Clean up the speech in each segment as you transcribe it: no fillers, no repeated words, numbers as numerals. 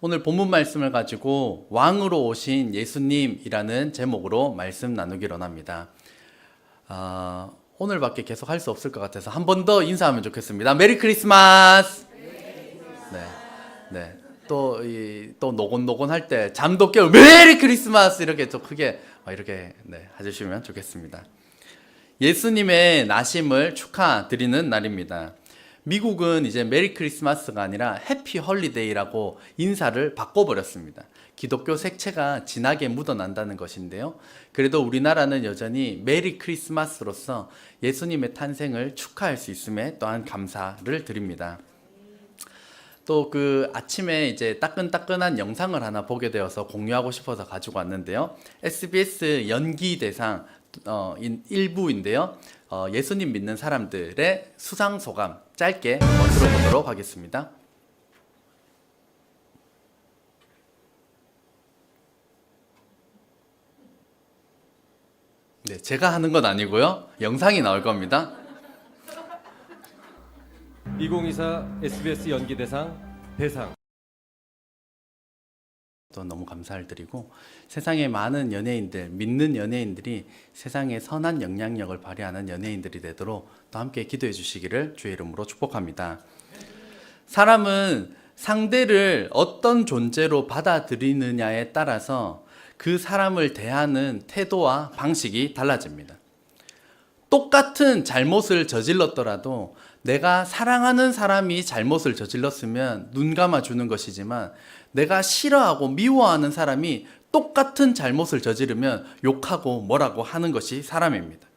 오늘 본문 말씀을 가지고 왕으로 오신 예수님이라는 제목으로 말씀 나누기로 합니다. 오늘밖에 계속 할 수 없을 것 같아서 한 번 더 인사하면 좋겠습니다. 메리 크리스마스! 네. 또 노곤노곤 때 잠도 깨우 메리 크리스마스! 이렇게 좀 크게 이렇게 해주시면 좋겠습니다. 예수님의 나심을 축하드리는 날입니다. 미국은 이제 메리 크리스마스가 아니라 해피 홀리데이라고 인사를 바꿔버렸습니다. 기독교 색채가 진하게 묻어난다는 것인데요. 그래도 우리나라는 여전히 메리 크리스마스로서 예수님의 탄생을 축하할 수 있음에 또한 감사를 드립니다. 또 아침에 이제 따끈따끈한 영상을 하나 보게 되어서 공유하고 싶어서 가지고 왔는데요. SBS 연기대상 일부인데요. 예수님 믿는 사람들의 수상소감 짧게 들어보도록 하겠습니다. 네, 제가 하는 건 아니고요. 영상이 나올 겁니다. 2024 SBS 연기대상 대상. 또 너무 감사를 드리고 세상에 많은 연예인들, 믿는 연예인들이 세상에 선한 영향력을 발휘하는 연예인들이 되도록 또 함께 기도해 주시기를 주의 이름으로 축복합니다. 사람은 상대를 어떤 존재로 받아들이느냐에 따라서 그 사람을 대하는 태도와 방식이 달라집니다. 똑같은 잘못을 저질렀더라도 내가 사랑하는 사람이 잘못을 저질렀으면 눈 감아주는 것이지만 내가 싫어하고 미워하는 사람이 똑같은 잘못을 저지르면 욕하고 뭐라고 하는 것이 사람입니다.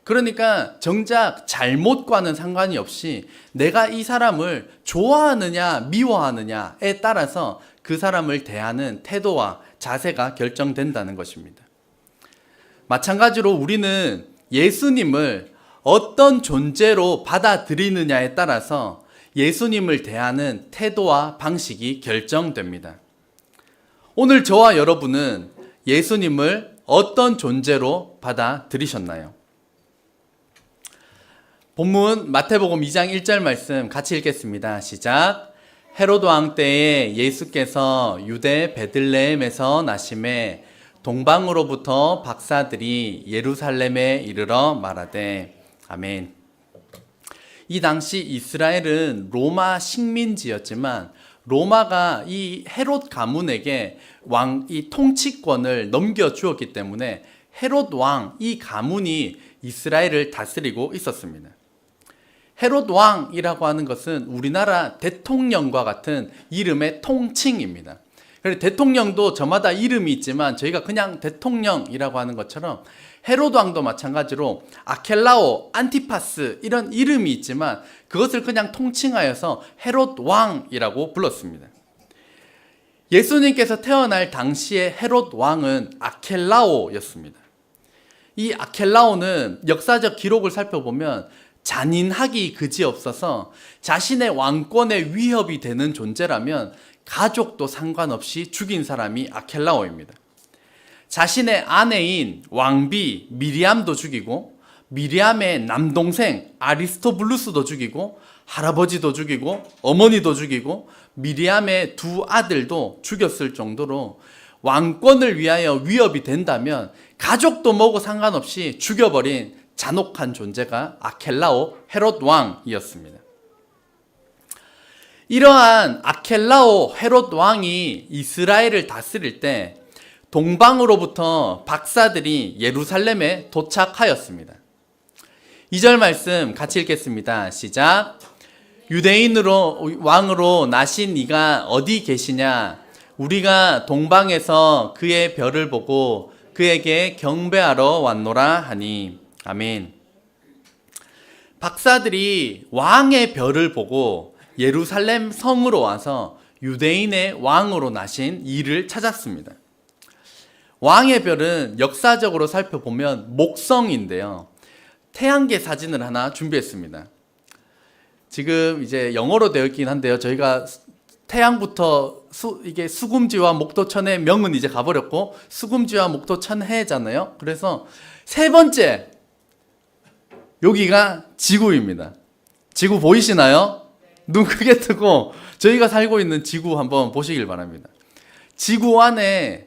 그러니까 정작 잘못과는 상관이 없이 내가 이 사람을 좋아하느냐 미워하느냐에 따라서 그 사람을 대하는 태도와 자세가 결정된다는 것입니다. 마찬가지로 우리는 예수님을 어떤 존재로 받아들이느냐에 따라서 예수님을 대하는 태도와 방식이 결정됩니다. 오늘 저와 여러분은 예수님을 어떤 존재로 받아들이셨나요? 본문 마태복음 2장 1절 말씀 같이 읽겠습니다. 시작. 헤롯 왕 때에 예수께서 유대 베들레헴에서 나심에 동방으로부터 박사들이 예루살렘에 이르러 말하되 아멘. 이 당시 이스라엘은 로마 식민지였지만 로마가 이 헤롯 가문에게 이 통치권을 넘겨주었기 때문에 헤롯 왕 이 가문이 이스라엘을 다스리고 있었습니다. 헤롯 왕이라고 하는 것은 우리나라 대통령과 같은 이름의 통칭입니다. 그래서 대통령도 저마다 이름이 있지만 저희가 그냥 대통령이라고 하는 것처럼 헤롯 왕도 마찬가지로 아켈라오, 안티파스 이런 이름이 있지만 그것을 그냥 통칭하여서 헤롯 왕이라고 불렀습니다. 예수님께서 태어날 당시의 헤롯 왕은 아켈라오였습니다. 이 아켈라오는 역사적 기록을 살펴보면 잔인하기 그지없어서 자신의 왕권에 위협이 되는 존재라면 가족도 상관없이 죽인 사람이 아켈라오입니다. 자신의 아내인 왕비 미리암도 죽이고 미리암의 남동생 아리스토블루스도 죽이고 할아버지도 죽이고 어머니도 죽이고 미리암의 두 아들도 죽였을 정도로 왕권을 위하여 위협이 된다면 가족도 뭐고 상관없이 죽여버린 잔혹한 존재가 아켈라오 헤롯 왕이었습니다. 이러한 아켈라오 헤롯 왕이 이스라엘을 다스릴 때 동방으로부터 박사들이 예루살렘에 도착하였습니다. 2절 말씀 같이 읽겠습니다. 시작. 유대인으로 왕으로 나신 이가 어디 계시냐? 우리가 동방에서 그의 별을 보고 그에게 경배하러 왔노라 하니. 아멘. 박사들이 왕의 별을 보고 예루살렘 성으로 와서 유대인의 왕으로 나신 이를 찾았습니다. 왕의 별은 역사적으로 살펴보면 목성인데요. 태양계 사진을 하나 준비했습니다. 지금 이제 영어로 되어 있긴 한데요. 저희가 태양부터 이게 수금지와 목도천의 명은 이제 가버렸고 수금지와 목도천해잖아요. 그래서 세 번째 여기가 지구입니다. 지구 보이시나요? 눈 크게 뜨고 저희가 살고 있는 지구 한번 보시길 바랍니다. 지구 안에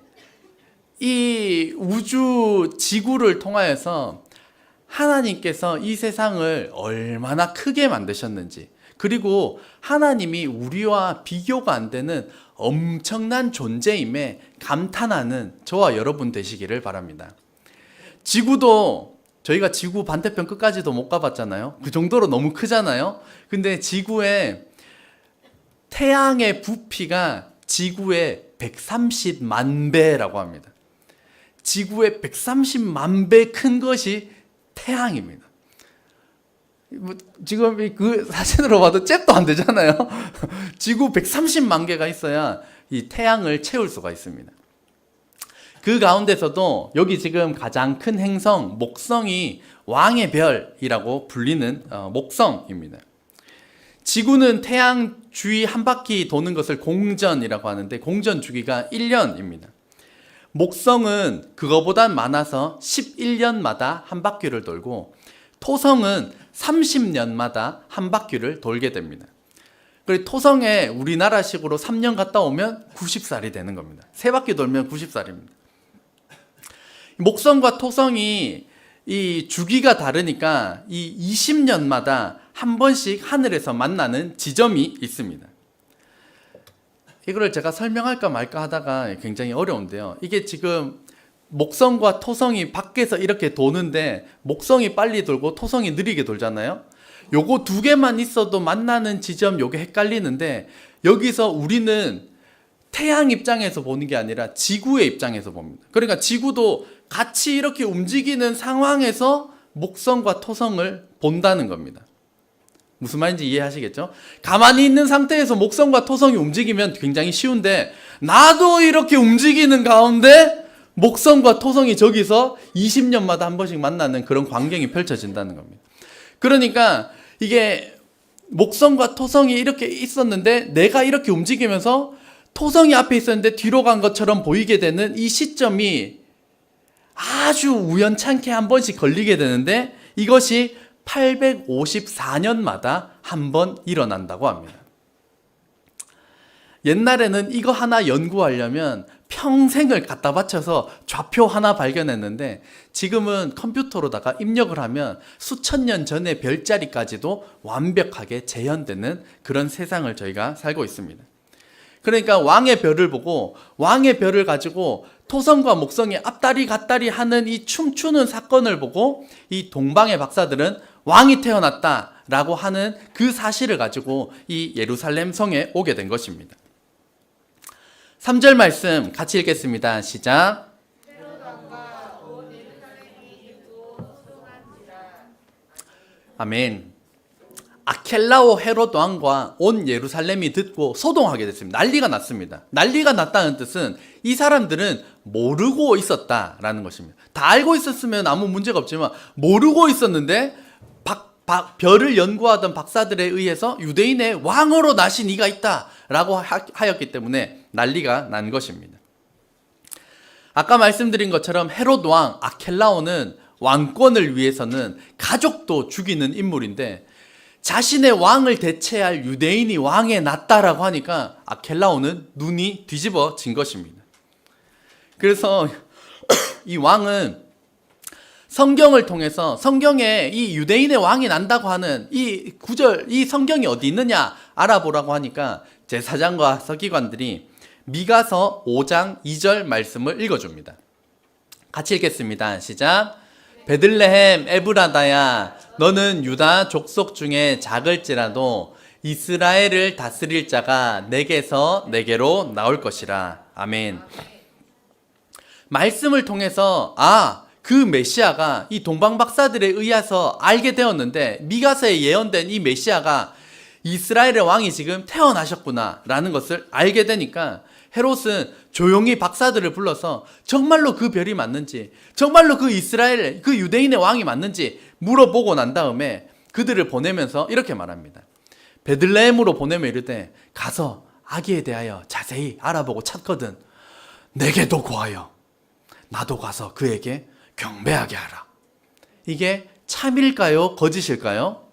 이 우주 지구를 통하여서 하나님께서 이 세상을 얼마나 크게 만드셨는지, 그리고 하나님이 우리와 비교가 안 되는 엄청난 존재임에 감탄하는 저와 여러분 되시기를 바랍니다. 지구도 저희가 지구 반대편 끝까지도 못 가봤잖아요. 그 정도로 너무 크잖아요. 근데 지구의 태양의 부피가 지구의 130만 배라고 합니다. 지구의 130만 배 큰 것이 태양입니다. 지금 그 사진으로 봐도 잽도 안 되잖아요. 지구 130만 개가 있어야 이 태양을 채울 수가 있습니다. 그 가운데서도 여기 지금 가장 큰 행성 목성이 왕의 별이라고 불리는 목성입니다. 지구는 태양 주위 한 바퀴 도는 것을 공전이라고 하는데, 공전 주기가 1년입니다. 목성은 그거보단 많아서 11년마다 한 바퀴를 돌고, 토성은 30년마다 한 바퀴를 돌게 됩니다. 그리고 토성에 우리나라식으로 3년 갔다 오면 90살이 되는 겁니다. 3바퀴 돌면 90살입니다. 목성과 토성이 이 주기가 다르니까 이 20년마다 한 번씩 하늘에서 만나는 지점이 있습니다. 이거를 제가 설명할까 말까 하다가 굉장히 어려운데요. 이게 지금 목성과 토성이 밖에서 이렇게 도는데, 목성이 빨리 돌고 토성이 느리게 돌잖아요. 요거 두 개만 있어도 만나는 지점 요게 헷갈리는데, 여기서 우리는 태양 입장에서 보는 게 아니라 지구의 입장에서 봅니다. 그러니까 지구도 같이 이렇게 움직이는 상황에서 목성과 토성을 본다는 겁니다. 무슨 말인지 이해하시겠죠? 가만히 있는 상태에서 목성과 토성이 움직이면 굉장히 쉬운데, 나도 이렇게 움직이는 가운데 목성과 토성이 저기서 20년마다 한 번씩 만나는 그런 광경이 펼쳐진다는 겁니다. 그러니까 이게 목성과 토성이 이렇게 있었는데 내가 이렇게 움직이면서 토성이 앞에 있었는데 뒤로 간 것처럼 보이게 되는 이 시점이 아주 우연찮게 한 번씩 걸리게 되는데, 이것이 854년마다 한 번 일어난다고 합니다. 옛날에는 이거 하나 연구하려면 평생을 갖다 바쳐서 좌표 하나 발견했는데, 지금은 컴퓨터로다가 입력을 하면 수천 년 전의 별자리까지도 완벽하게 재현되는 그런 세상을 저희가 살고 있습니다. 그러니까 왕의 별을 보고, 왕의 별을 가지고 토성과 목성이 앞다리 갓다리 하는 이 춤추는 사건을 보고, 이 동방의 박사들은 왕이 태어났다라고 하는 그 사실을 가지고 이 예루살렘 성에 오게 된 것입니다. 3절 말씀 같이 읽겠습니다. 시작. 아멘. 아켈라오 헤롯 왕과 온 예루살렘이 듣고 소동하게 됐습니다. 난리가 났습니다. 난리가 났다는 뜻은 이 사람들은 모르고 있었다라는 것입니다. 다 알고 있었으면 아무 문제가 없지만 모르고 있었는데 별을 연구하던 박사들에 의해서 유대인의 왕으로 나신 이가 있다라고 하였기 때문에 난리가 난 것입니다. 아까 말씀드린 것처럼 헤롯 왕 아켈라오는 왕권을 위해서는 가족도 죽이는 인물인데, 자신의 왕을 대체할 유대인이 왕에 났다라고 하니까 아켈라오는 눈이 뒤집어진 것입니다. 그래서 이 왕은 성경을 통해서, 성경에 이 유대인의 왕이 난다고 하는 이 구절, 이 성경이 어디 있느냐 알아보라고 하니까 제사장과 서기관들이 미가서 5장 2절 말씀을 읽어줍니다. 같이 읽겠습니다. 시작. 베들레헴 에브라다야, 너는 유다 족속 중에 작을지라도 이스라엘을 다스릴 자가 내게서 내게로 나올 것이라. 아멘. 말씀을 통해서 그 메시아가 이 동방박사들에 의해서 알게 되었는데, 미가서에 예언된 이 메시아가 이스라엘의 왕이 지금 태어나셨구나 라는 것을 알게 되니까, 헤롯은 조용히 박사들을 불러서 정말로 그 별이 맞는지, 정말로 그 이스라엘, 그 유대인의 왕이 맞는지 물어보고 난 다음에 그들을 보내면서 이렇게 말합니다. 베들레헴으로 보내며 이르되, 가서 아기에 대하여 자세히 알아보고 찾거든 내게도 고하여 나도 가서 그에게 경배하게 하라. 이게 참일까요? 거짓일까요?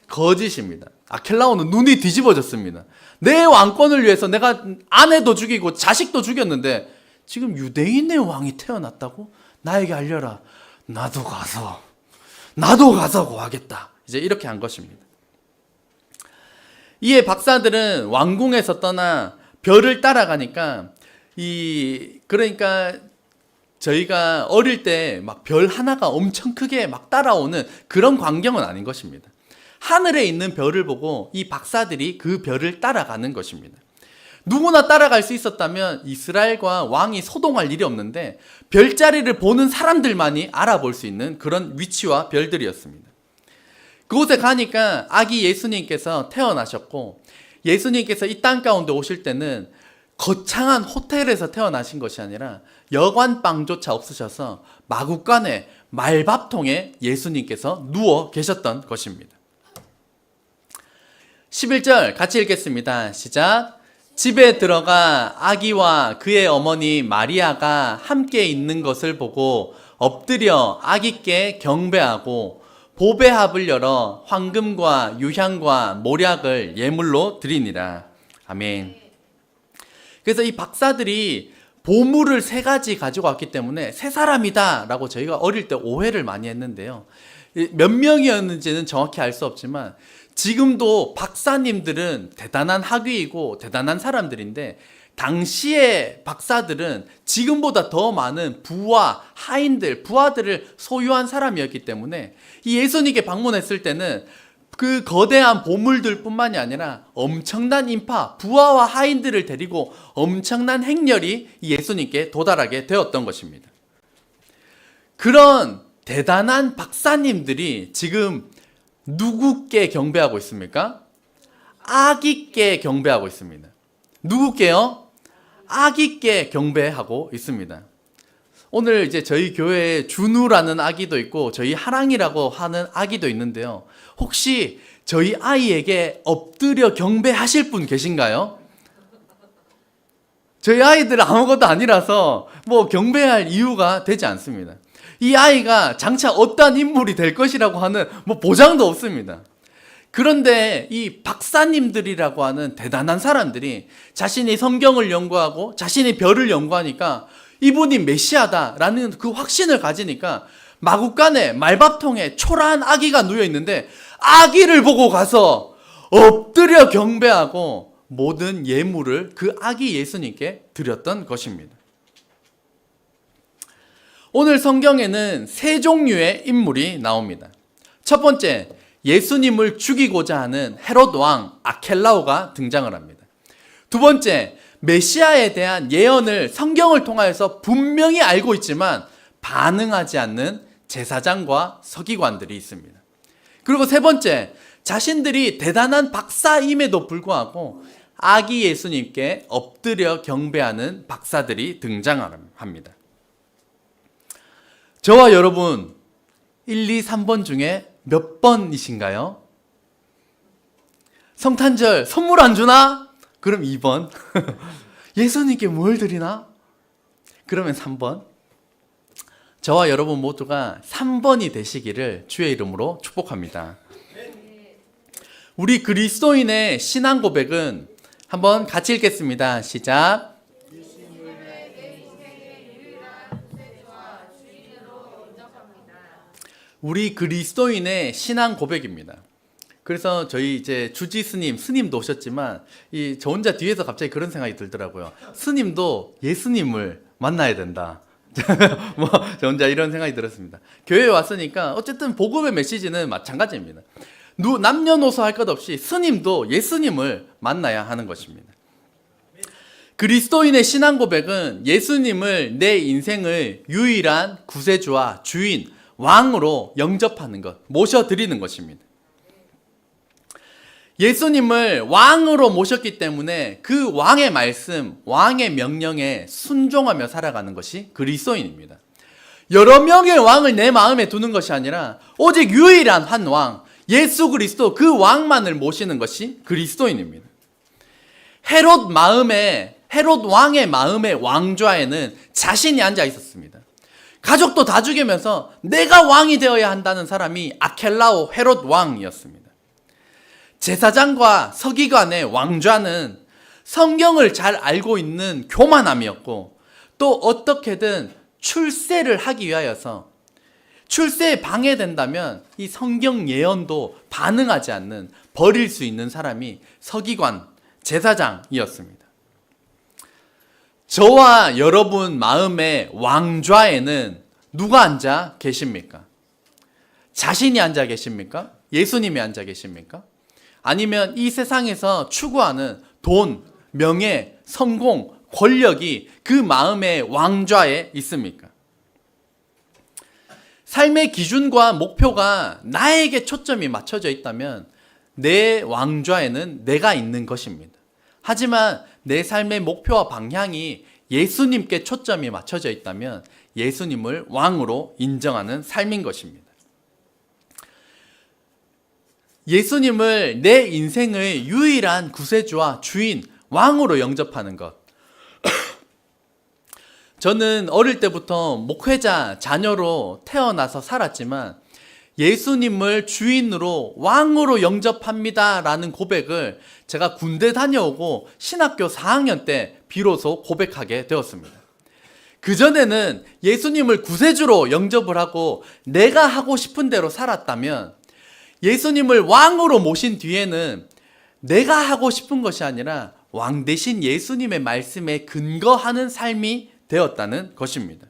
거짓입니다. 아켈라오는 눈이 뒤집어졌습니다. 내 왕권을 위해서 내가 아내도 죽이고 자식도 죽였는데 지금 유대인의 왕이 태어났다고? 나에게 알려라. 나도 가서 구하겠다. 이제 이렇게 한 것입니다. 이에 박사들은 왕궁에서 떠나 별을 따라가니까 그러니까 저희가 어릴 때 막 별 하나가 엄청 크게 막 따라오는 그런 광경은 아닌 것입니다. 하늘에 있는 별을 보고 이 박사들이 그 별을 따라가는 것입니다. 누구나 따라갈 수 있었다면 이스라엘과 왕이 소동할 일이 없는데 별자리를 보는 사람들만이 알아볼 수 있는 그런 위치와 별들이었습니다. 그곳에 가니까 아기 예수님께서 태어나셨고, 예수님께서 이 땅 가운데 오실 때는 거창한 호텔에서 태어나신 것이 아니라 여관방조차 없으셔서 마구간에 말밥통에 예수님께서 누워 계셨던 것입니다. 11절 같이 읽겠습니다. 시작. 집에 들어가 아기와 그의 어머니 마리아가 함께 있는 것을 보고 엎드려 아기께 경배하고 보배합을 열어 황금과 유향과 모략을 예물로 드리니라. 아멘. 그래서 이 박사들이 보물을 3가지 가지고 왔기 때문에 세 사람이다 라고 저희가 어릴 때 오해를 많이 했는데요. 몇 명이었는지는 정확히 알 수 없지만 지금도 박사님들은 대단한 학위이고 대단한 사람들인데 당시의 박사들은 지금보다 더 많은 부와 하인들, 부하들을 소유한 사람이었기 때문에 이 예수님께 방문했을 때는 그 거대한 보물들 뿐만이 아니라 엄청난 인파, 부하와 하인들을 데리고 엄청난 행렬이 예수님께 도달하게 되었던 것입니다. 그런 대단한 박사님들이 지금 누구께 경배하고 있습니까? 아기께 경배하고 있습니다. 누구께요? 아기께 경배하고 있습니다. 오늘 이제 저희 교회에 준우라는 아기도 있고 저희 하랑이라고 하는 아기도 있는데요. 혹시 저희 아이에게 엎드려 경배하실 분 계신가요? 저희 아이들은 아무것도 아니라서 뭐 경배할 이유가 되지 않습니다. 이 아이가 장차 어떠한 인물이 될 것이라고 하는 뭐 보장도 없습니다. 그런데 이 박사님들이라고 하는 대단한 사람들이 자신이 성경을 연구하고 자신이 별을 연구하니까 이분이 메시아다라는 그 확신을 가지니까 마구간에 말밥통에 초라한 아기가 누워 있는데 아기를 보고 가서 엎드려 경배하고 모든 예물을 그 아기 예수님께 드렸던 것입니다. 오늘 성경에는 3종류의 인물이 나옵니다. 첫 번째, 예수님을 죽이고자 하는 헤롯 왕 아켈라오가 등장을 합니다. 두 번째, 메시아에 대한 예언을 성경을 통하여서 분명히 알고 있지만 반응하지 않는 제사장과 서기관들이 있습니다. 그리고 세 번째, 자신들이 대단한 박사임에도 불구하고 아기 예수님께 엎드려 경배하는 박사들이 등장합니다. 저와 여러분 1, 2, 3번 중에 몇 번이신가요? 성탄절 선물 안 주나? 그럼 2번. 예수님께 뭘 드리나? 그러면 3번. 저와 여러분 모두가 3번이 되시기를 주의 이름으로 축복합니다. 우리 그리스도인의 신앙 고백은 한번 같이 읽겠습니다. 시작. 우리 그리스도인의 신앙 고백입니다. 그래서 저희 이제 주지 스님도 오셨지만 저 혼자 뒤에서 갑자기 그런 생각이 들더라고요. 스님도 예수님을 만나야 된다. 뭐 저 혼자 이런 생각이 들었습니다. 교회에 왔으니까 어쨌든 복음의 메시지는 마찬가지입니다. 남녀노소 할 것 없이 스님도 예수님을 만나야 하는 것입니다. 그리스도인의 신앙 고백은 예수님을 내 인생의 유일한 구세주와 주인, 왕으로 영접하는 것, 모셔드리는 것입니다. 예수님을 왕으로 모셨기 때문에 그 왕의 말씀, 왕의 명령에 순종하며 살아가는 것이 그리스도인입니다. 여러 명의 왕을 내 마음에 두는 것이 아니라 오직 유일한 한 왕, 예수 그리스도 그 왕만을 모시는 것이 그리스도인입니다. 헤롯 왕의 마음의 왕좌에는 자신이 앉아 있었습니다. 가족도 다 죽이면서 내가 왕이 되어야 한다는 사람이 아켈라오 헤롯 왕이었습니다. 제사장과 서기관의 왕좌는 성경을 잘 알고 있는 교만함이었고, 또 어떻게든 출세를 하기 위하여서 출세에 방해된다면 이 성경 예언도 반응하지 않는, 버릴 수 있는 사람이 서기관, 제사장이었습니다. 저와 여러분 마음의 왕좌에는 누가 앉아 계십니까? 자신이 앉아 계십니까? 예수님이 앉아 계십니까? 아니면 이 세상에서 추구하는 돈, 명예, 성공, 권력이 그 마음의 왕좌에 있습니까? 삶의 기준과 목표가 나에게 초점이 맞춰져 있다면 내 왕좌에는 내가 있는 것입니다. 하지만 내 삶의 목표와 방향이 예수님께 초점이 맞춰져 있다면 예수님을 왕으로 인정하는 삶인 것입니다. 예수님을 내 인생의 유일한 구세주와 주인, 왕으로 영접하는 것. 저는 어릴 때부터 목회자 자녀로 태어나서 살았지만 예수님을 주인으로 왕으로 영접합니다라는 고백을 제가 군대 다녀오고 신학교 4학년 때 비로소 고백하게 되었습니다. 그전에는 예수님을 구세주로 영접을 하고 내가 하고 싶은 대로 살았다면, 예수님을 왕으로 모신 뒤에는 내가 하고 싶은 것이 아니라 왕 대신 예수님의 말씀에 근거하는 삶이 되었다는 것입니다.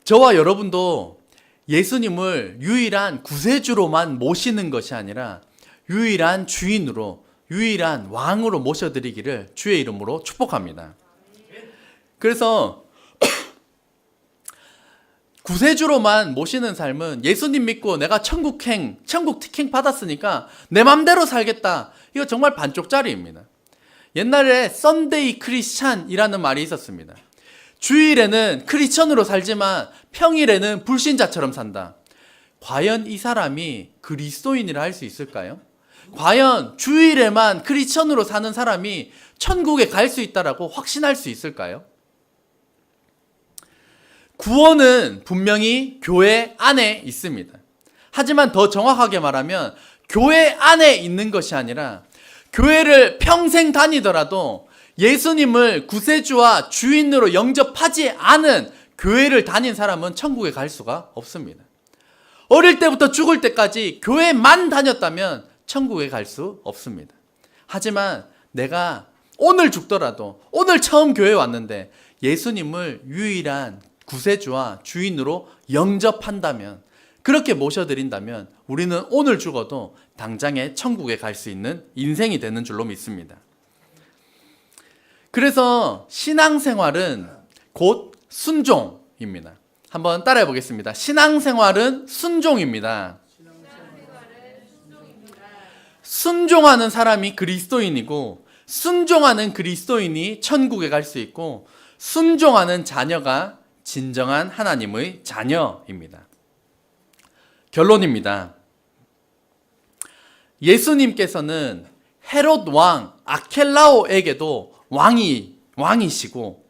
저와 여러분도 예수님을 유일한 구세주로만 모시는 것이 아니라 유일한 주인으로, 유일한 왕으로 모셔드리기를 주의 이름으로 축복합니다. 그래서 구세주로만 모시는 삶은 예수님 믿고 내가 천국 티켓 받았으니까 내 맘대로 살겠다, 이거 정말 반쪽짜리입니다. 옛날에 썬데이 크리스찬이라는 말이 있었습니다. 주일에는 크리스천으로 살지만 평일에는 불신자처럼 산다. 과연 이 사람이 그리스도인이라 할 수 있을까요? 과연 주일에만 크리스천으로 사는 사람이 천국에 갈 수 있다라고 확신할 수 있을까요? 구원은 분명히 교회 안에 있습니다. 하지만 더 정확하게 말하면 교회 안에 있는 것이 아니라 교회를 평생 다니더라도 예수님을 구세주와 주인으로 영접하지 않은 교회를 다닌 사람은 천국에 갈 수가 없습니다. 어릴 때부터 죽을 때까지 교회만 다녔다면 천국에 갈 수 없습니다. 하지만 내가 오늘 죽더라도, 오늘 처음 교회에 왔는데 예수님을 유일한 구세주와 주인으로 영접한다면, 그렇게 모셔드린다면 우리는 오늘 죽어도 당장에 천국에 갈 수 있는 인생이 되는 줄로 믿습니다. 그래서 신앙생활은 곧 순종입니다. 한번 따라해 보겠습니다. 신앙생활은 순종입니다. 순종하는 사람이 그리스도인이고, 순종하는 그리스도인이 천국에 갈 수 있고, 순종하는 자녀가 진정한 하나님의 자녀입니다. 결론입니다. 예수님께서는 헤롯 왕 아켈라오에게도 왕이시고,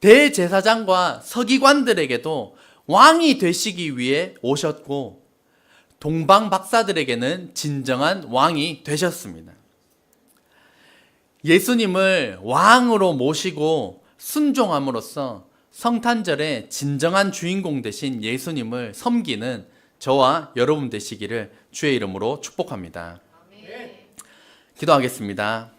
대제사장과 서기관들에게도 왕이 되시기 위해 오셨고, 동방 박사들에게는 진정한 왕이 되셨습니다. 예수님을 왕으로 모시고 순종함으로써 성탄절에 진정한 주인공 되신 예수님을 섬기는 저와 여러분 되시기를 주의 이름으로 축복합니다. 기도하겠습니다.